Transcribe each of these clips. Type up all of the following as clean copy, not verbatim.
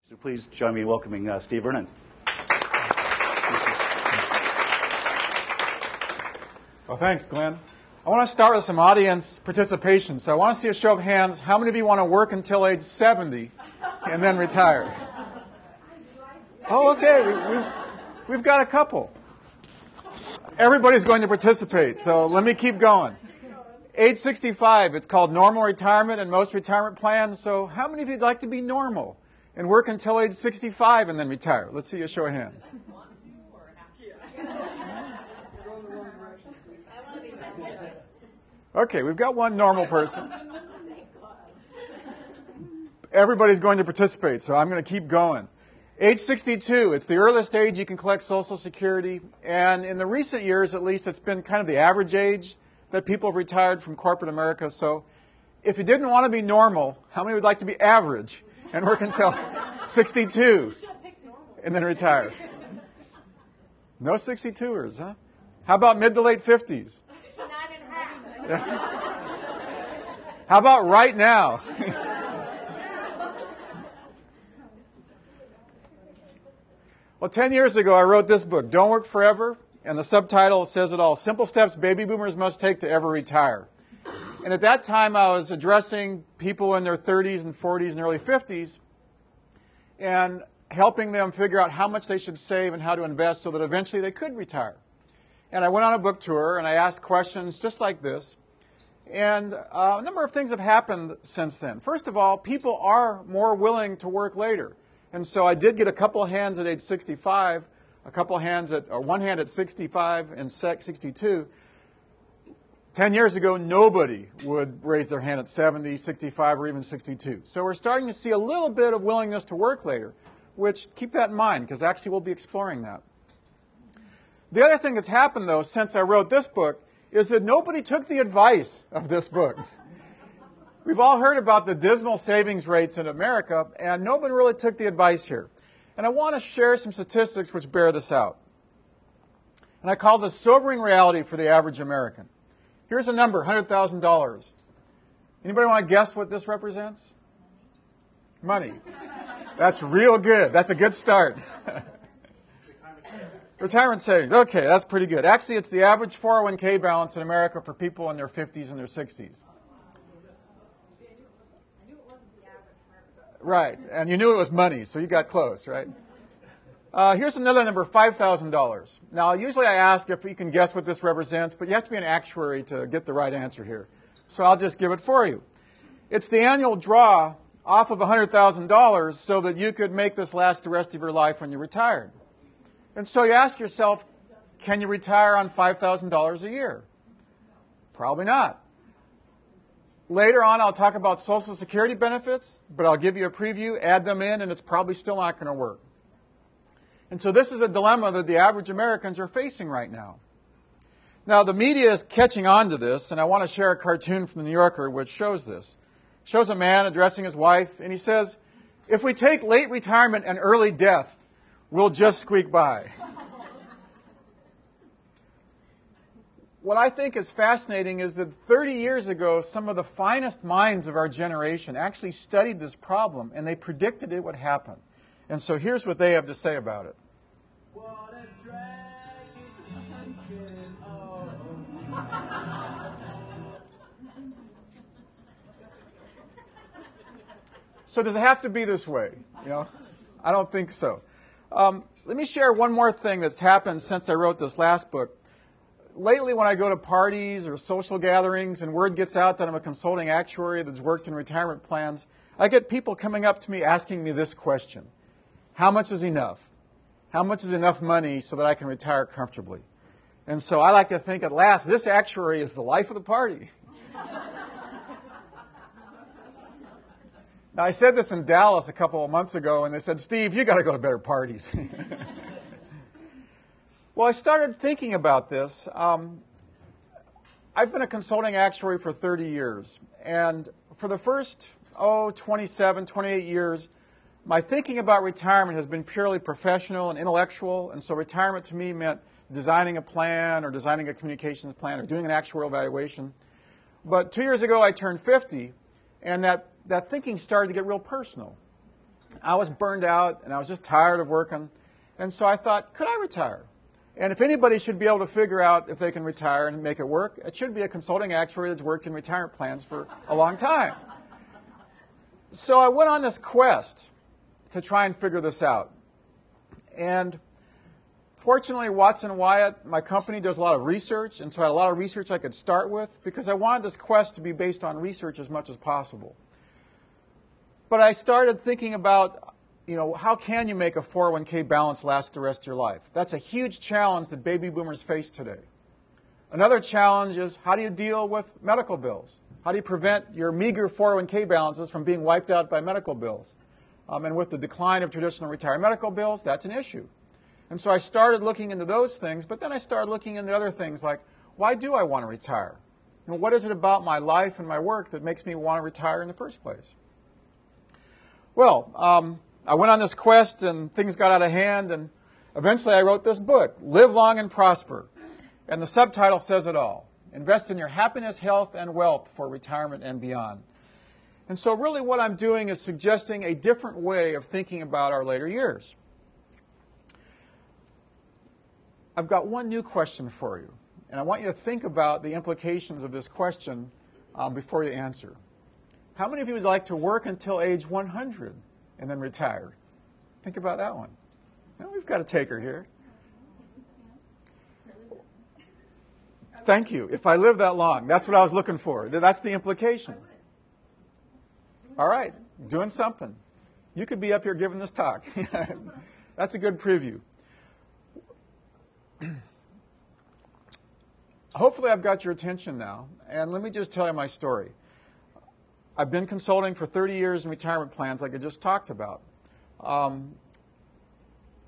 So please join me in welcoming Steve Vernon. Well, thanks, Glenn. I want to start with some audience participation. So I want to see a show of hands. How many of you want to work until age 70 and then retire? Oh, okay. We've got a couple. Everybody's going to participate, so let me keep going. Age 65, it's called normal retirement in most retirement plans. So how many of you would like to be normal and work until age 65 and then retire? Let's see a show of hands. Okay, we've got one normal person. Everybody's going to participate, so I'm going to keep going. Age 62, it's the earliest age you can collect Social Security. And in the recent years, at least, it's been kind of the average age that people have retired from corporate America. So if you didn't want to be normal, how many would like to be average and work until 62 and then retire? No 62ers, huh? How about mid to late 50s? How about right now? Well, 10 years ago, I wrote this book, Don't Work Forever, and the subtitle says it all, Simple Steps Baby Boomers Must Take to Ever Retire. And at that time, I was addressing people in their 30s and 40s and early 50s and helping them figure out how much they should save and how to invest so that eventually they could retire. And I went on a book tour, and I asked questions just like this. And a number of things have happened since then. First of all, people are more willing to work later. And so I did get a couple of hands at age 65, a couple of hands one hand at 65 and 62. 10 years ago, nobody would raise their hand at 70, 65, or even 62. So we're starting to see a little bit of willingness to work later, which keep that in mind, because actually we'll be exploring that. The other thing that's happened, though, since I wrote this book, is that nobody took the advice of this book. We've all heard about the dismal savings rates in America, and nobody really took the advice here. And I want to share some statistics which bear this out. And I call this sobering reality for the average American. Here's a number, $100,000. Anybody want to guess what this represents? Money. That's real good. That's a good start. Retirement savings. Okay, that's pretty good. Actually, it's the average 401k balance in America for people in their 50s and their 60s. Right, and you knew it was money, so you got close, right? Here's another number, $5,000. Now, usually I ask if you can guess what this represents, but you have to be an actuary to get the right answer here. So I'll just give it for you. It's the annual draw off of $100,000 so that you could make this last the rest of your life when you're retired. And so you ask yourself, can you retire on $5,000 a year? Probably not. Later on, I'll talk about Social Security benefits, but I'll give you a preview, add them in, and it's probably still not going to work. And so this is a dilemma that the average Americans are facing right now. Now, the media is catching on to this, and I want to share a cartoon from the New Yorker which shows this. It shows a man addressing his wife, and he says, if we take late retirement and early death, we'll just squeak by. What I think is fascinating is that 30 years ago, some of the finest minds of our generation actually studied this problem, and they predicted it would happen. And so here's what they have to say about it. What a drag it has been. Oh. So does it have to be this way? You know, I don't think so. Let me share one more thing that's happened since I wrote this last book. Lately, when I go to parties or social gatherings and word gets out that I'm a consulting actuary that's worked in retirement plans, I get people coming up to me asking me this question. How much is enough? How much is enough money so that I can retire comfortably? And so I like to think at last, this actuary is the life of the party. Now, I said this in Dallas a couple of months ago, and they said, Steve, you got to go to better parties. Well, I started thinking about this. I've been a consulting actuary for 30 years. And for the first, 27, 28 years, my thinking about retirement has been purely professional and intellectual. And so retirement to me meant designing a plan or designing a communications plan or doing an actuarial evaluation. But 2 years ago, I turned 50, and that thinking started to get real personal. I was burned out, and I was just tired of working. And so I thought, could I retire? And if anybody should be able to figure out if they can retire and make it work, it should be a consulting actuary that's worked in retirement plans for a long time. So I went on this quest to try and figure this out. And fortunately, Watson Wyatt, my company, does a lot of research, and so I had a lot of research I could start with because I wanted this quest to be based on research as much as possible. But I started thinking about, how can you make a 401k balance last the rest of your life? That's a huge challenge that baby boomers face today. Another challenge is, how do you deal with medical bills? How do you prevent your meager 401k balances from being wiped out by medical bills? And with the decline of traditional retired medical bills, that's an issue. And so I started looking into those things, but then I started looking into other things like, why do I want to retire? What is it about my life and my work that makes me want to retire in the first place? Well, I went on this quest and things got out of hand, and eventually I wrote this book, Live Long and Prosper. And the subtitle says it all. Invest in your happiness, health, and wealth for retirement and beyond. And so really what I'm doing is suggesting a different way of thinking about our later years. I've got one new question for you, and I want you to think about the implications of this question before you answer. How many of you would like to work until age 100 and then retire? Think about that one. Now, we've got a taker here. Thank you. If I live that long, that's what I was looking for. That's the implication. All right, doing something. You could be up here giving this talk. That's a good preview. Hopefully I've got your attention now, and let me just tell you my story. I've been consulting for 30 years in retirement plans like I just talked about. And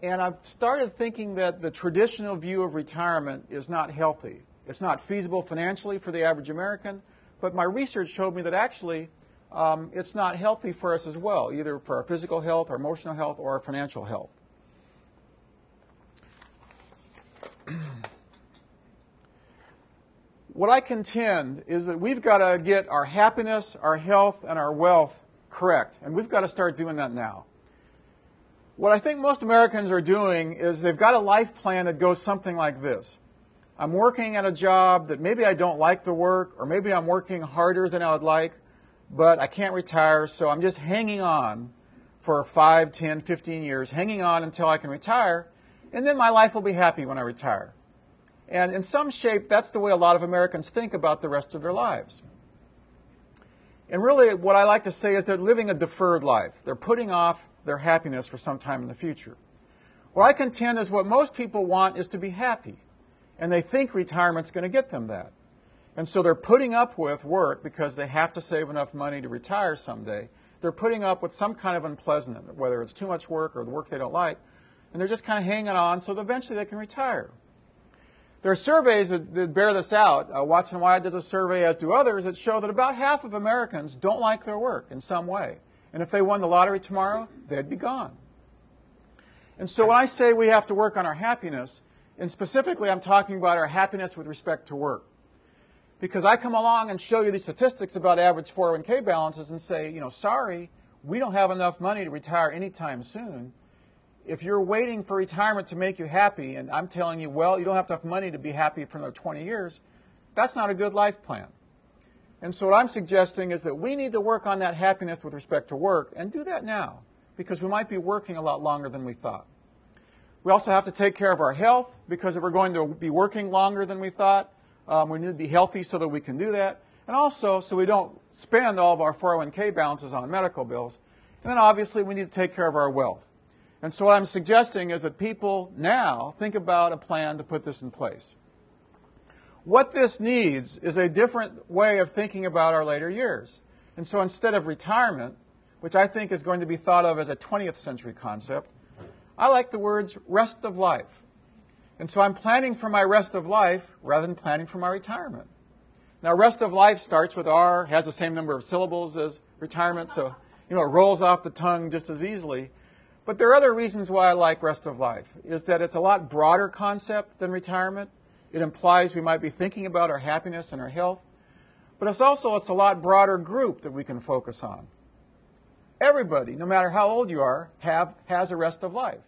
I've started thinking that the traditional view of retirement is not healthy. It's not feasible financially for the average American, but my research showed me that actually it's not healthy for us as well, either for our physical health, our emotional health, or our financial health. What I contend is that we've got to get our happiness, our health, and our wealth correct, and we've got to start doing that now. What I think most Americans are doing is they've got a life plan that goes something like this. I'm working at a job that maybe I don't like the work, or maybe I'm working harder than I would like, but I can't retire, so I'm just hanging on for 5, 10, 15 years, hanging on until I can retire, and then my life will be happy when I retire. And in some shape, that's the way a lot of Americans think about the rest of their lives. And really, what I like to say is they're living a deferred life. They're putting off their happiness for some time in the future. What I contend is what most people want is to be happy. And they think retirement's going to get them that. And so they're putting up with work because they have to save enough money to retire someday. They're putting up with some kind of unpleasantness, whether it's too much work or the work they don't like. And they're just kind of hanging on so that eventually they can retire. There are surveys that bear this out. Watson Wyatt does a survey, as do others, that show that about half of Americans don't like their work in some way. And if they won the lottery tomorrow, they'd be gone. And so when I say we have to work on our happiness, and specifically I'm talking about our happiness with respect to work. Because I come along and show you these statistics about average 401k balances and say, sorry, we don't have enough money to retire anytime soon. If you're waiting for retirement to make you happy, and I'm telling you, well, you don't have enough money to be happy for another 20 years, that's not a good life plan. And so what I'm suggesting is that we need to work on that happiness with respect to work, and do that now, because we might be working a lot longer than we thought. We also have to take care of our health, because if we're going to be working longer than we thought, we need to be healthy so that we can do that, and also so we don't spend all of our 401k balances on medical bills. And then obviously we need to take care of our wealth. And so what I'm suggesting is that people now think about a plan to put this in place. What this needs is a different way of thinking about our later years. And so instead of retirement, which I think is going to be thought of as a 20th century concept, I like the words rest of life. And so I'm planning for my rest of life rather than planning for my retirement. Now, rest of life starts with R, has the same number of syllables as retirement, so it rolls off the tongue just as easily. But there are other reasons why I like rest of life, is that it's a lot broader concept than retirement. It implies we might be thinking about our happiness and our health. But it's a lot broader group that we can focus on. everybody, no matter how old you are, has a rest of life.